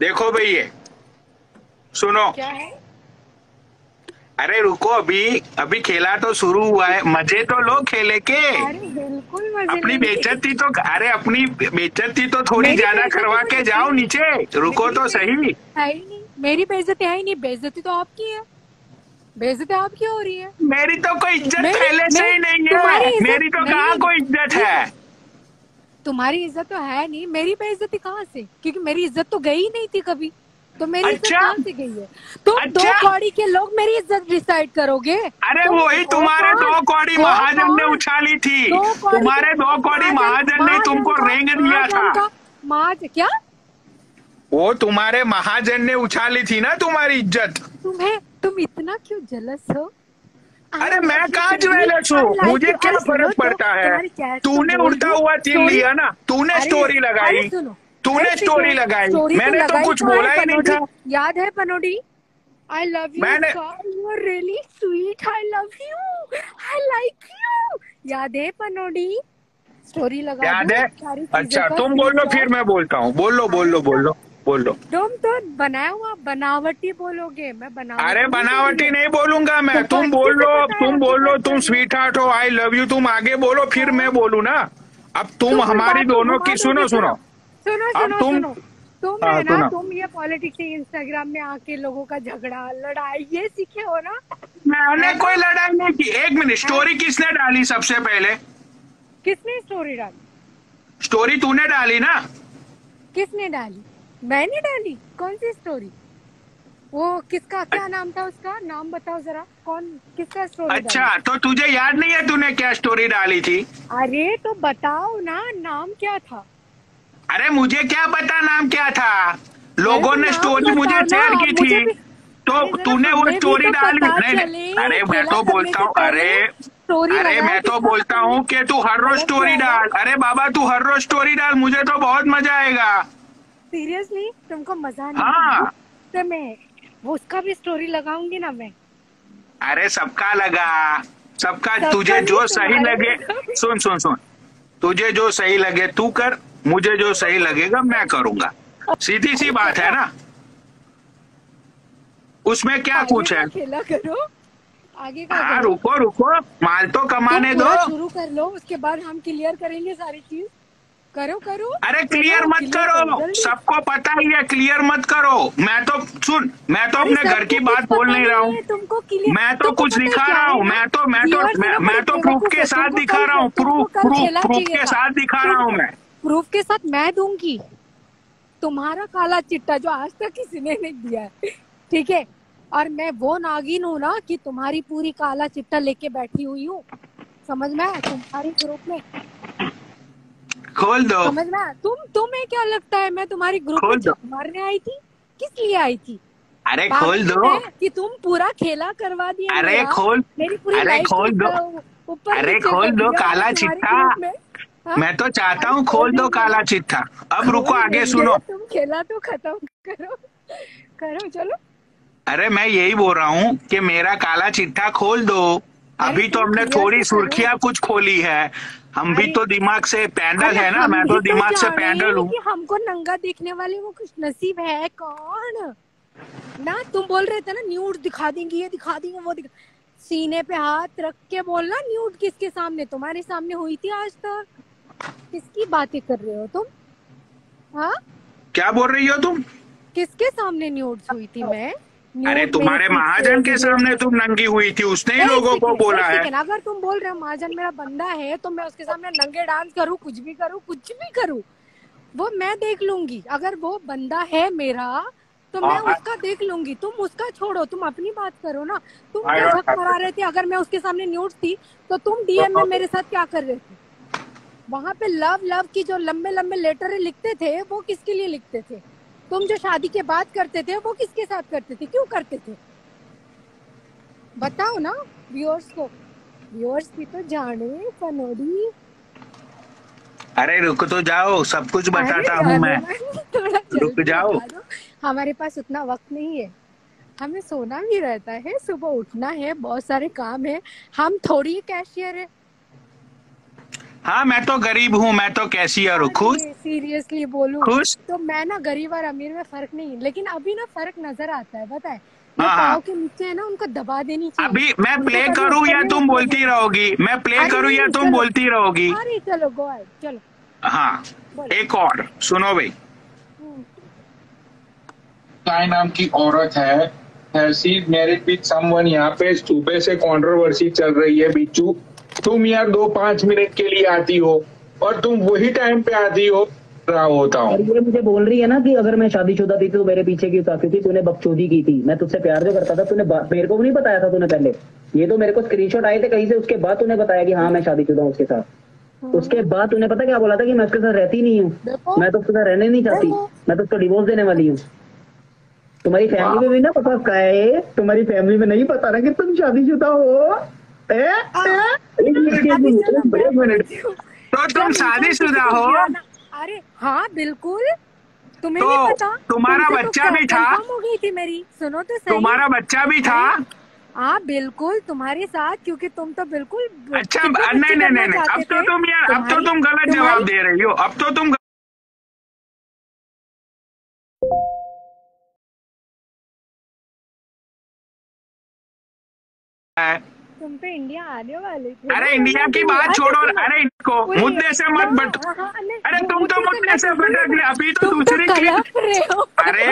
देखो भाई ये सुनो। क्या है? अरे रुको, अभी अभी खेला तो शुरू हुआ है, मजे तो लो खेले के। अरे बिल्कुल मजे अपनी लेंगे। बेइज्जती तो, अरे अपनी बेइज्जती तो थोड़ी मेरी ज्यादा बेइज्जती करवा के मुझे जाओ नीचे, रुको मेरी तो सही। बेइज्जती है ही नहीं, मेरी बेइज्जती है ही नहीं, बेइज्जती तो आपकी है। बेइज्जती आपकी हो रही है। मेरी तो कोई इज्जत मेरी पहले से मैं ही नहीं तुम्हारी है, इज्जत मेरी तो कहाँ नहीं, कोई इज्जत ठीक है। है, तुम्हारी इज्जत तो है नहीं, मेरी बेइज्जती कहाँ से? क्योंकि मेरी इज्जत तो गई ही नहीं थी कभी, तो मेरी इज्जत अच्छा कहाँ से गई है? तुम दो अच्छा। कौड़ी के लोग मेरी इज्जत डिसाइड करोगे? अरे तुम वही हो तुम्हारे कौन? दो कौड़ी हो महाजन ने कौन? उछाली थी, दो कौड़ी के तुम्हारे दो कौड़ी महाजन, महाजन ने तुमको रेंग दिया था। महाजन क्या? वो तुम्हारे महाजन ने उछाली थी ना तुम्हारी इज्जत। तुम इतना क्यों जलस हो? अरे मैं कहाँ ज्वेलर्स हूँ, मुझे क्या फर्क पड़ता है। तूने उड़ता हुआ तीर लिया ना, तूने स्टोरी लगाई, तूने स्टोरी लगाई, मैंने तो कुछ बोला ही नहीं था। याद है पनोडी? आई लव यू, मैंने you are really sweet, I love you, I like you. याद है पनोडी? स्टोरी लगा याद दूं है? सारी चीजों अच्छा का तुम बोलो फिर मैं बोलता हूँ, बोलो बोलो बोलो बोलो। तुम तो बनाया हुआ बनावटी बोलोगे, मैं बनावटी अरे नहीं बनावटी बोलूंगी। नहीं बोलूंगा मैं, तुमको तुम अच्छे बोल से लो, पता है तुम आपकी बोल लो, बात तुम करने। स्वीट हार्ट हो, आई लव यू, तुम आगे बोलो फिर मैं बोलू ना। अब तुम फिर हमारी बात को दोनों घुमा की दोगे, सुनो सुनो। सुनो अब सुनो तुम, सुनो, तुम हाँ है ना, सुनो। तुम ये पॉलिटिक्स इंस्टाग्राम में आके लोगों का झगड़ा लड़ाई ये सीखे हो ना? मैंने है कोई ना? लड़ाई नहीं की। एक मिनट, है? स्टोरी किसने डाली सबसे पहले? किसने स्टोरी डाली? स्टोरी तूने डाली ना? किसने डाली? मैंने डाली? कौन सी स्टोरी? वो किसका क्या नाम था, उसका नाम बताओ जरा, कौन किसका स्टोरी अच्छा डाली? तो तुझे याद नहीं है तूने क्या स्टोरी डाली थी? अरे तो बताओ ना, नाम क्या था? अरे मुझे क्या पता नाम क्या था, अरे लोगों तो ने नाम स्टोरी मुझे बताओ ना, शेयर की मुझे थी, भी। तो अरे जरा तूने वो हमें भी स्टोरी तो डाली पता नहीं चले, नहीं। अरे मैं खेला तो करने बोलता से हूँ, पहले स्टोरी अरे लगाया मैं तो किसका बोलता तुमने? हूँ कि तू हर रोज गलत किया स्टोरी है ना? डाल। अरे बाबा तू हर रोज स्टोरी डाल, मुझे तो बहुत मजा आएगा। सीरियसली तुमको मजा नहीं है? हाँ। तो मैं वो उसका भी स्टोरी लगाऊंगी ना मैं। अरे सबका लगा, सबका, सबका तुझे नहीं, जो सही तुम्हारा लगे। लगाऊंगी। सुन सुन सुन, तुझे जो सही लगे तू कर, मुझे जो सही लगेगा मैं करूंगा, सीधी सी बात है ना, उसमें क्या आगे कुछ है। का खेला करो, आगे का हाँ करो। रुको रुको, माल तो तुम कमाने दो। पूरा शुरू कर लो, उसके बाद हम क्लियर करेंगे सारी चीज। करो करो अरे क्लियर करो, मत क्लियर करो करो, जल्दी। सबको पता ही है, क्लियर मत करो। मैं तो सुन, मैं तो अरे अपने घर सबको की कुछ बात बोल पता नहीं रहा नहीं हूँ, है, तुमको क्लियर, मैं तो तुमको कुछ पता है दिखा क्या रहा है हूँ, ना? व्यूअर्स है ना बड़े मैं तो प्रूफ बेवकूफ के है, साथ तुमको दिखा कल रहा हूँ, तुमको प्रूफ कल प्रूफ खेला प्रूफ चाहिए के था। साथ दिखा रहा हूँ मैं। प्रूफ के साथ मैं दूंगी तुम्हारा काला चिट्टा जो आज तक किसी ने नहीं दिया है, ठीक है? और मैं वो नागिन हूँ ना कि तुम्हारी पूरी काला चिट्टा लेके बैठी हुई हूँ, समझ में आया? तुम्हारी ग्रुप में खोल दो, समझ में आया? तुम्हें क्या लगता है मैं तुम्हारी ग्रुप में खोल दो, झक मारने आई थी? किस लिए आई थी? अरे खोल पागल तो दो, है कि तुम पूरा खेला करवा दिया अरे मेरा, खोल, मेरी पूरी अरे लाइफ खोल दो, को ऊपर अरे नीचे खोल कर दो दिया काला तुम्हारे चिट्ठा। ग्रुप में। हाँ? मैं तो चाहता अरे हूँ खोल खोल दो देंगे, काला चिट्ठा। अब रुको खोल आगे देंगे, सुनो। तुम खेला तो खत्म करो, करो चलो। अरे मैं यही बोल रहा हूँ कि मेरा काला चिट्ठा खोल दो। अरे अभी तो तुम हमने क्लियर थोड़ी तो करो। सुर्खियां कुछ खोली है, हम भी अरे तो दिमाग से पैंडल अरे है ना, हम मैं भी तो तो दिमाग से जाने पैंडल हूँ। कि हमको नंगा देखने वाले वो खुश नसीब है कौन ना? तुम बोल रहे थे ना न्यूड दिखा देंगे, ये दिखा देंगे, वो दिखा, सीने पे हाथ रख के बोलना न्यूड किसके सामने? तुम्हारे सामने हुई थी आज तक? किसकी बातें कर रहे हो तुम? हाँ, क्या बोल रही हो तुम? किसके सामने न्यूड्स हुई थी मैं? अरे न्यूड मेरे तुम्हारे खुद से महाजन के वीडियो। सामने तुम नंगी हुई थी, उसने ही लोगों को बोला एक है। सेकेंड, अगर तुम बोल रहे हो महाजन मेरा बंदा है तो मैं उसके सामने नंगे डांस करूँ, कुछ भी करूँ, कुछ भी करूँ, वो मैं देख लूंगी। अगर वो बंदा है मेरा तो मैं उसका देख लूंगी, तुम उसका छोड़ो, तुम अपनी बात करो ना। तुम क्या झक मरा रहे थे? अगर मैं उसके सामने न्यूड थी तो तुम डीएम में मेरे साथ क्या कर रहे थे? वहां पे लव लव की जो लंबे लंबे लेटर लिखते थे वो किसके लिए लिखते थे? तुम जो शादी के बाद करते थे वो किसके साथ करते थे, क्यों करते थे? बताओ ना व्यूअर्स को, व्यूअर्स भी तो जाने पनोडी। अरे रुक तो जाओ, सब कुछ बताता हूँ मैं, थोड़ा रुक जल्दी जाओ। बता दो, हमारे पास उतना वक्त नहीं है, हमें सोना भी रहता है, सुबह उठना है, बहुत सारे काम है, हम थोड़ी कैशियर है। हाँ मैं तो गरीब हूँ, मैं तो कैशियर हूँ। खुश? सीरियसली बोलूं खुश? तो मैं ना गरीब और अमीर में फर्क नहीं, लेकिन अभी ना फर्क नजर आता है, पता है? जो हाँ हाँ। पाँव के नीचे है ना, उनको दबा देनी चाहिए। अभी मैं उनको प्ले कभी करूँ ऊपर या नहीं तुम उठने बोलती देना। रहोगी? मैं प्ले अरे करूँ या नहीं, तुम चलो। बोलती रहोगी? अरे चलो गो अहेड, चलो हाँ बोलो। एक और सुनो भाई। हम्म, काय नाम की औरत है सी मैरिड विद समवन। यहाँ पे सुबह से कंट्रोवर्सी चल रही है बिच्छू। तुम यार 2-5 मिनट के लिए आती हो और तुम वही टाइम पे आती हो। रहा होता हूँ और ये मुझे बोल रही है ना कि अगर मैं शादीशुदा थी तो मेरे पीछे क्यों था, क्योंकि तूने बकचोदी की थी। मैं तुझसे प्यार जो करता था, तूने मेरे को भी नहीं बताया था तूने पहले। ये तो मेरे को स्क्रीनशॉट आए थे कहीं से, उसके बाद तूने बताया कि हाँ मैं शादीशुदा हूँ उसके साथ। उसके बाद तूने पता क्या बोला था कि मैं उसके साथ रहती नहीं हूँ, मैं तो उसके साथ रहने नहीं चाहती, मैं तो उसको डिवोर्स देने वाली हूँ। तुम्हारी फैमिली में भी ना पता क्या है, तुम्हारी फैमिली में नहीं पता ना कि तुम शादीशुदा हो। एक मिनट, तो तुम शादीशुदा हो? अरे हाँ बिल्कुल, तुम्हें तो नहीं पता? तुम्हारा तुमसे बच्चा भी था? कंफर्म हो गई थी मेरी, सुनो तो सही। तुम्हारा बच्चा भी था? हाँ बिल्कुल तुम्हारे साथ, क्योंकि तुम तो बिल्कुल अच्छा नहीं नहीं नहीं नहीं, अब तो तुम यार, अब तो तुम गलत जवाब दे रही हो, अब तो तुम तुम तो इंडिया आने वाले थे। अरे इंडिया की बात छोड़ो, अरे इनको मुद्दे से मत बट। अरे तुम तो मुद्दे से भटक गए, अभी तो दूसरी क्लिप। अरे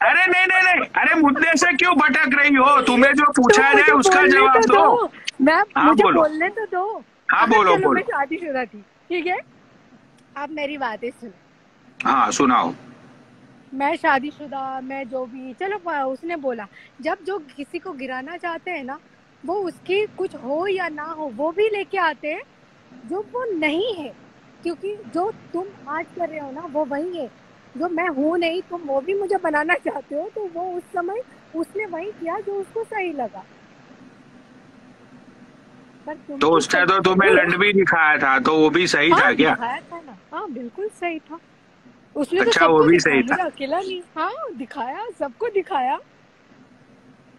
अरे नहीं नहीं नहीं, अरे मुद्दे से क्यों भटक रही हो? तुम्हें जो पूछा जाए उसका जवाब दो। मैं हाँ मुझे बोलो। बोलने तो दो। हाँ बोलो बोलो। मैं शादीशुदा थी, ठीक है? अब मेरी बातें सुनो। हाँ सुनाओ। मैं शादीशुदा, मैं जो भी, चलो उसने बोला, जब जो किसी को गिराना चाहते हैं ना, वो उसकी कुछ हो या ना हो वो भी लेके आते हैं जो वो नहीं है, क्योंकि जो तुम आज कर रहे हो ना वो वही है जो मैं हूँ नहीं। तुम वो भी मुझे बनाना चाहते हो, तो वो उस समय उसने वही किया जो उसको सही लगा। पर तो उसने तो तुम्हें लंड भी दिखाया था, तो वो भी सही था क्या? दिखाया था ना, हाँ बिल्कुल सही था। उसने अच्छा, तो वो भी सही था। अकेला नहीं, हाँ दिखाया, सबको दिखाया।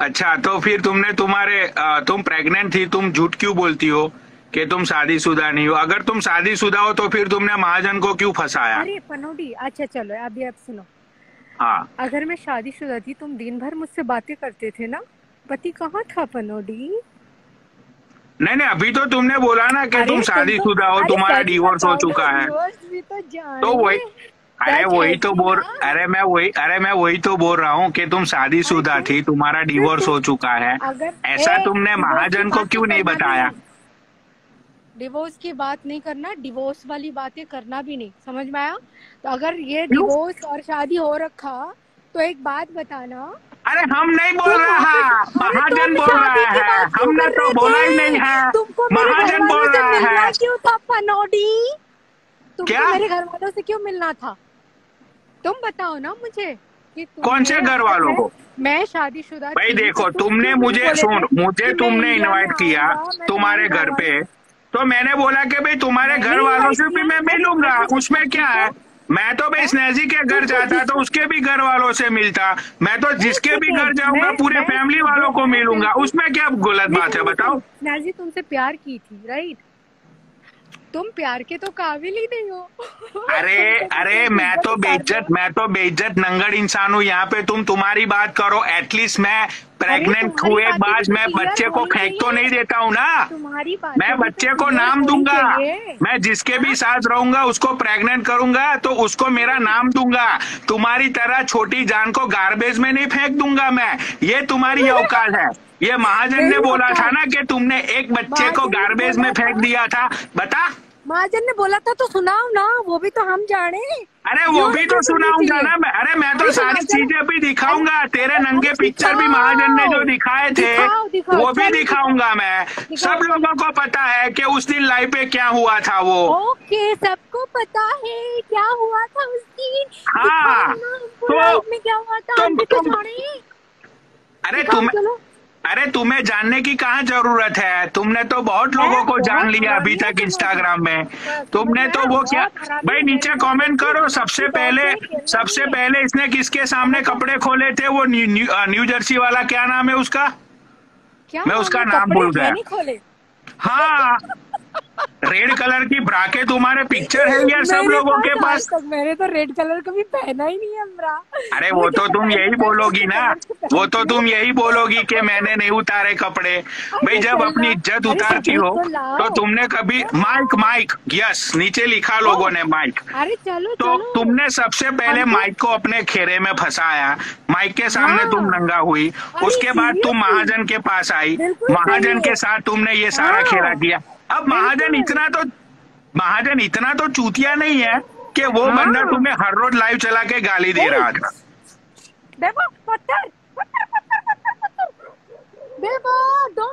अच्छा तो फिर तुमने तुम प्रेग्नेंट थी, तुम झूठ क्यों बोलती हो कि तुम शादीशुदा नहीं हो? अगर तुम शादीशुदा हो तो फिर तुमने महाजन को क्यों फंसाया? अरे पनोडी, अच्छा चलो अभी अब सुनो। हाँ अगर मैं शादीशुदा थी, तुम दिन भर मुझसे बातें करते थे ना, पति कहाँ था पनोडी? नहीं नहीं, अभी तो तुमने बोला ना कि तुम शादीशुदा हो, तुम्हारा डिवोर्स हो चुका है। तो वही, अरे मैं वही तो बोल रहा हूँ कि तुम शादीशुदा थी, तुम्हारा डिवोर्स हो चुका है। ऐसा तुमने महाजन को क्यों नहीं बताया? डिवोर्स की बात नहीं करना, डिवोर्स वाली बातें करना भी नहीं, समझ में आया? तो अगर ये डिवोर्स और शादी हो रखा तो एक बात बताना। अरे हम नहीं बोल रहा, महाजन बोल रहा है, हमने तो बोला ही नहीं है, महाजन बोल रहा है। क्यों था पनोडी? क्या मेरे घर वालों से क्यों मिलना था? तुम बताओ ना मुझे कि कौन से घर वालों को? मैं शादीशुदा भाई देखो, तुमने मुझे तुमने इनवाइट किया तुम्हारे घर पे, तो मैंने बोला कि भाई तुम्हारे घर वालों से भी मैं मिलूंगा, उसमें क्या है? मैं तो भाई स्नेजी के घर जाता तो उसके भी घर वालों से मिलता, मैं तो जिसके भी घर जाऊंगा पूरे फैमिली वालों को मिलूंगा, उसमें क्या गलत बात है बताओ? स्नेजी तुमसे प्यार की थी, राइट? तुम प्यार के तो काबिल ही नहीं हो। अरे मैं तो बेइज्जत नंगड़ इंसान हूँ यहाँ पे। तुम्हारी बात करो, एटलीस्ट मैं प्रेग्नेंट हुए बाद मैं बच्चे को फेंक तो नहीं देता हूँ ना। मैं बच्चे को नाम दूंगा, मैं जिसके भी साथ रहूंगा उसको प्रेग्नेंट करूंगा तो उसको मेरा नाम दूंगा। तुम्हारी तरह छोटी जान को गार्बेज में नहीं फेंक दूंगा मैं, ये तुम्हारी औकात है। ये महाजन ने बोला था ना कि तुमने एक बच्चे को गार्बेज में फेंक दिया था, बता। महाजन ने बोला था तो सुनाओ ना, वो भी तो हम जाने। अरे वो भी तो सुनाऊंगा ना मैं। अरे मैं तो सारी चीजें भी दिखाऊंगा, तेरे नंगे पिक्चर भी महाजन ने जो दिखाए थे वो भी दिखाऊंगा मैं। सब लोगों को पता है कि उस दिन लाइव पे क्या हुआ था वो। ओके, सबको पता है क्या हुआ था उस दिन। हाँ तो में क्या हुआ था अरे तुम्हें जानने की कहाँ जरूरत है? तुमने तो बहुत लोगों को जान लिया अभी तक इंस्टाग्राम में। तुमने तो वो क्या, भाई नीचे कमेंट करो। सबसे पहले इसने किसके सामने कपड़े खोले थे? वो न्यू जर्सी वाला, क्या नाम है उसका? मैं उसका नाम भूल गया। खोले? हाँ रेड कलर की ब्राके तुम्हारे पिक्चर है यार सब लोगों के पास। मैंने तो रेड कलर कभी पहना ही नहीं है ब्रा। अरे वो तो तुम यही बोलोगी ना, वो तो तुम यही बोलोगी कि मैंने नहीं उतारे कपड़े। भाई जब अपनी इज्जत उतारती हो तो तुमने कभी माइक यस नीचे लिखा लोगों ने माइक। अरे चलो तो तुमने सबसे पहले माइक को अपने घेरे में फंसाया, माइक के सामने तुम नंगा हुई, उसके बाद तुम महाजन के पास आई, महाजन के साथ तुमने ये सारा खेला किया। अब महाजन इतना तो चूतिया नहीं है कि वो बंदा तुम्हें हर रोज लाइव चला के गाली दे रहा था। देखो पत्थर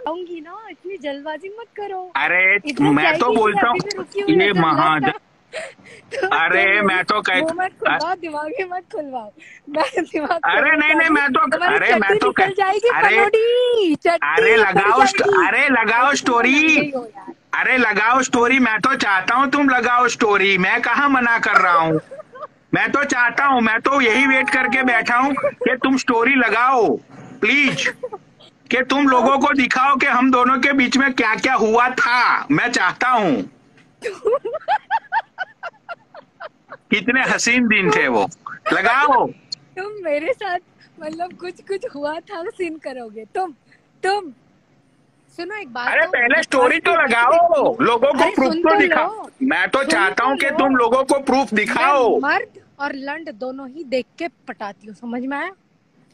आऊंगी ना, इतनी जल्दबाजी मत करो। अरे मैं तो बोलता हूँ ये महाजन, अरे मैं तो दिमागी मत खुलवाओ, अरे नहीं मैं तो अरे लगाओ स्टोरी, मैं तो चाहता हूँ तुम लगाओ स्टोरी, मैं कहाँ मना कर रहा हूँ, मैं तो चाहता हूँ, मैं तो यही वेट करके बैठा हूँ कि तुम स्टोरी लगाओ प्लीज, कि तुम लोगों को दिखाओ कि हम दोनों के बीच में क्या क्या हुआ था। मैं चाहता हूँ कितने हसीन दिन थे वो, लगाओ। तुम मेरे साथ मतलब कुछ हुआ था सीन करोगे तुम सुनो एक बात। अरे पहले स्टोरी तो लगाओ, लोगों को प्रूफ तो दिखाओ। मैं तो चाहता हूँ कि तुम लोगों को प्रूफ दिखाओ। मर्द और लंड दोनों ही देख के पटाती हूँ, समझ में आया?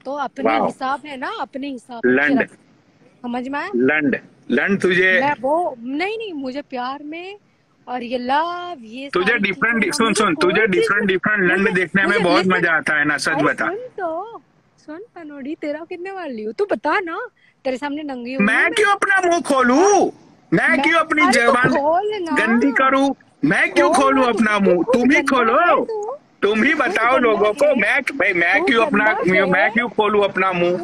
तो अपने हिसाब है ना, अपने हिसाब लंड समझ में आया? लंड तुझे मैं वो नहीं मुझे प्यार में और ये लव ये तुझे डिफरेंट सुन तुझे डिफरेंट लंड देखने में बहुत मजा आता है ना, सच बता। सुन पनोड़ी, तेरा कितने वार ली हो तू बता ना, तेरे सामने नंगी हूँ मैं क्यों अपना मुंह खोलूं, मैं क्यों अपनी जबान गंदी करूं, मैं क्यों खोलूं अपना मुंह, तुम ही खोलो, तुम ही बताओ लोगों को। मैं क्यों खोलूं अपना मुंह,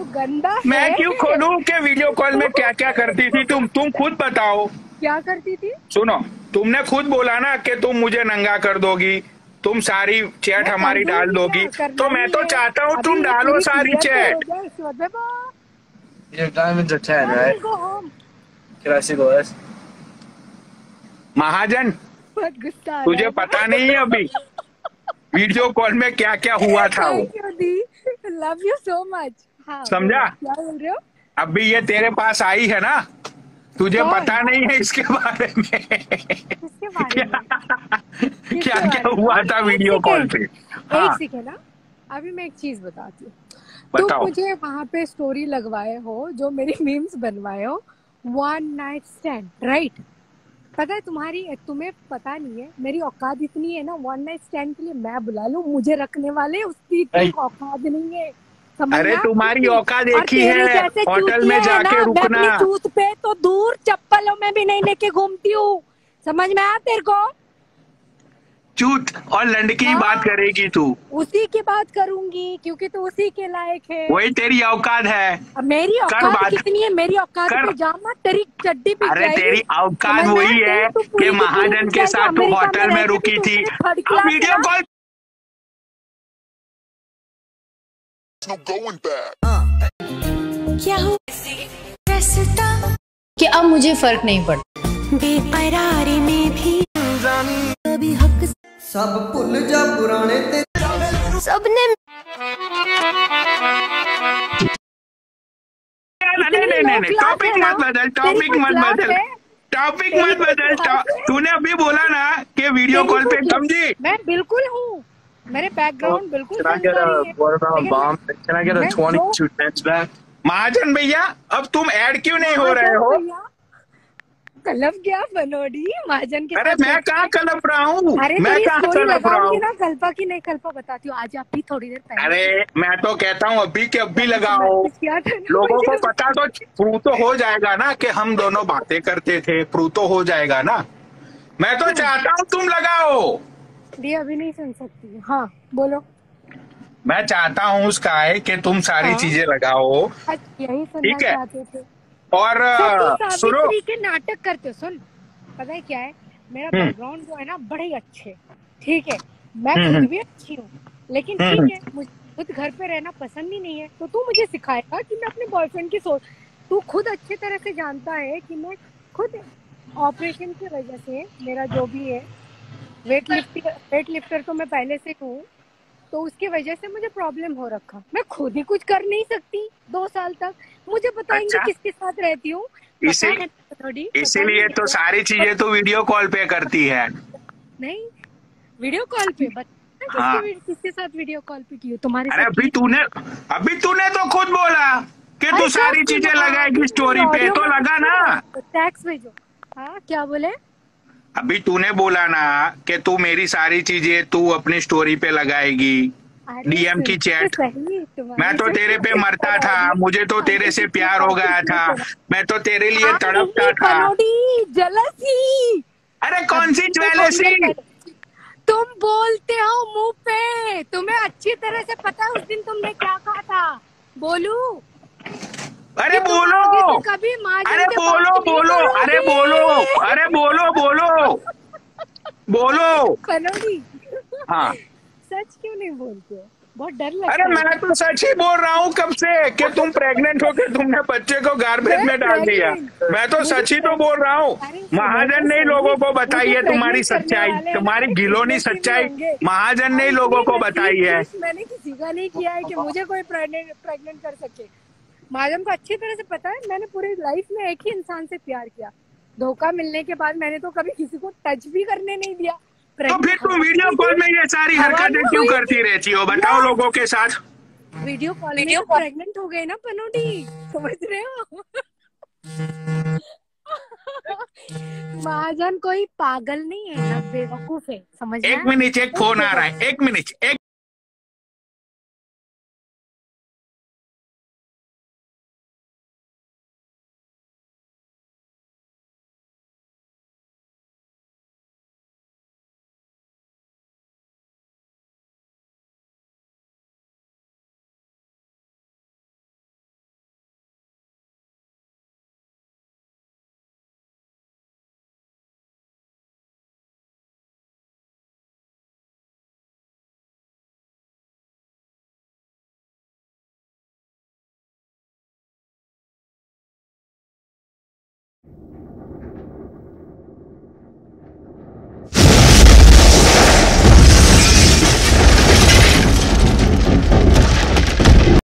मैं क्यों खोलूं कि वीडियो कॉल में क्या क्या करती थी तुम खुद बताओ। क्या करती थी? सुनो, तुमने खुद बोला ना कि तुम मुझे नंगा कर दोगी, तुम सारी चैट हमारी डाल दोगी, तो मैं तो चाहता हूँ तुम डालो सारी chat. Your diamonds are 10, right? Can I see the list? महाजन तुझे पता नहीं है अभी वीडियो कॉल में क्या क्या हुआ था वो। Love you so much. समझा? क्या बोल रहे हो? अभी ये तेरे पास आई है ना, तुझे पता नहीं है इसके बारे में क्या क्या हुआ था वीडियो कॉल पे। एक सेकेंड ना, अभी मैं एक चीज बताती हूँ। तुम मुझे वहाँ पे स्टोरी लगवाए हो, जो मेरी मीम्स बनवाए हो, 1 नाइट स्टैंड, राइट? पता है तुम्हें पता नहीं है मेरी औकात इतनी है ना, 1 नाइट स्टैंड के लिए मैं बुला लूं, मुझे रखने वाले उसकी इतनी औकात नहीं है। अरे तुम्हारी औकात एक ही है, होटल में जाके रुकना। टूथ पे तो दूर, चप्पलों में भी नहीं लेके घूमती हूँ, समझ में आया तेरे को? चूत और लंड की बात करेगी तू? उसी की बात करूंगी क्योंकि तू उसी के लायक है। वही तेरी औकात है। मेरी औकात कितनी है? मेरी औकात पे जामा तेरी चड्डी पे। अरे तेरी औकात वही है कि महाजन के साथ तू होटल में रुकी थी। वीडियो कॉल क्या हो कि अब मुझे फर्क नहीं पड़ता, बेकरारी में भी कभी हक सब भुल जा पुराने ते सबने नहीं टॉपिक मत बदल। तूने अभी बोला ना कि वीडियो कॉल पे, समझी? मैं बिल्कुल हूँ, मेरे बैकग्राउंड बिल्कुल। महाजन भैया अब तुम ऐड क्यों नहीं हो रहे हो? कलप गया बनोड़ी महाजन के। अरे मैं कहाँ कलप रहा हूँ, मैं कहाँ कलप रहा हूँ? कल्पा की नहीं, कल्पा बताती हूँ आज अभी थोड़ी देर पहले। अरे मैं तो कहता हूँ अभी के अभी लगाओ, लोगों को पता तो प्रूव तो हो जाएगा ना कि हम दोनों बातें करते थे, प्रूव तो हो जाएगा ना। मैं तो चाहता हूँ तुम लगाओ। ये अभी नहीं सुन सकती। हाँ बोलो। मैं चाहता हूँ उसका है कि तुम सारी चीजें लगाओ, यही सुनना चाहते थे। और सुनो के नाटक करते हो। सुन, पता है क्या है, मेरा बैकग्राउंड जो है ना बड़े अच्छे, ठीक है, मैं खुद भी अच्छी हूँ, लेकिन ठीक है मुझे खुद घर पे रहना पसंद ही नहीं है, तो तू मुझे सिखाएगा कि मैं अपने बॉयफ्रेंड की सोच, तू खुद अच्छी तरह से जानता है कि मैं खुद ऑपरेशन की वजह से मेरा जो भी है वेट लिफ्टर तो मैं पहले से हूँ, तो उसकी वजह से मुझे प्रॉब्लम हो रखा। मैं खुद ही कुछ कर नहीं सकती 2 साल तक। मुझे बताएंगे अच्छा? किसके साथ रहती हूँ? इसीलिए तो सारी चीजें तो वीडियो कॉल पे करती है। नहीं, वीडियो कॉल पे हाँ। किसके साथ वीडियो कॉल पे की हो? तुम्हारे अरे साथ अभी तूने तो खुद बोला कि तू सारी चीजें लगाएगी स्टोरी पे, तो लगा ना। टैक्स भेजो। हाँ, क्या बोले? अभी तूने बोला ना कि तू मेरी सारी चीजें तू अपनी स्टोरी पे लगाएगी, डीएम की चैट। मैं तो तेरे पे मरता था, मुझे तो तेरे से प्यार हो गया था, मैं तो तेरे लिए तड़पता था। जलसी। अरे कौन सी ज्वेलसी? तुम बोलते हो मुंह पे, तुम्हें अच्छी तरह से पता है उस दिन तुमने क्या कहा था। बोलू? अरे बोलो, कभी अरे बोलो बोलो, अरे बोलो, अरे बोलो बोलो बोलो। पनोड़ी, हाँ, सच क्यों नहीं बोलते हो? बहुत डर लगता है। अरे मैं तो सच ही बोल रहा हूँ कब से कि तुम प्रेग्नेंट होके तुमने बच्चे को गार्बेज में डाल दिया। मैं तो सच ही तो बोल रहा हूँ। महाजन ने लोगों को बताई है तुम्हारी सच्चाई, तुम्हारी गिलोनी सच्चाई महाजन ने लोगों को बताई है। मैंने किसी का नहीं किया है कि मुझे कोई प्रेग्नेंट कर सके। महाजन को अच्छी तरह से पता है, मैंने पूरी लाइफ में एक ही इंसान से प्यार किया। धोखा मिलने के बाद मैंने तो कभी किसी को टच भी करने नहीं दिया। तो फिर तुम वीडियो कॉल में ये सारी हरकतें क्यों करती रहती हो, बताओ लोगों के साथ। वीडियो कॉल में तो प्रेग्नेंट हो गए ना पनोटी, समझ रहे हो? महाजन कोई पागल नहीं है ना, बेवकूफ है, समझ रहे हो? एक मिनट, एक फोन आ रहा है, एक मिनट।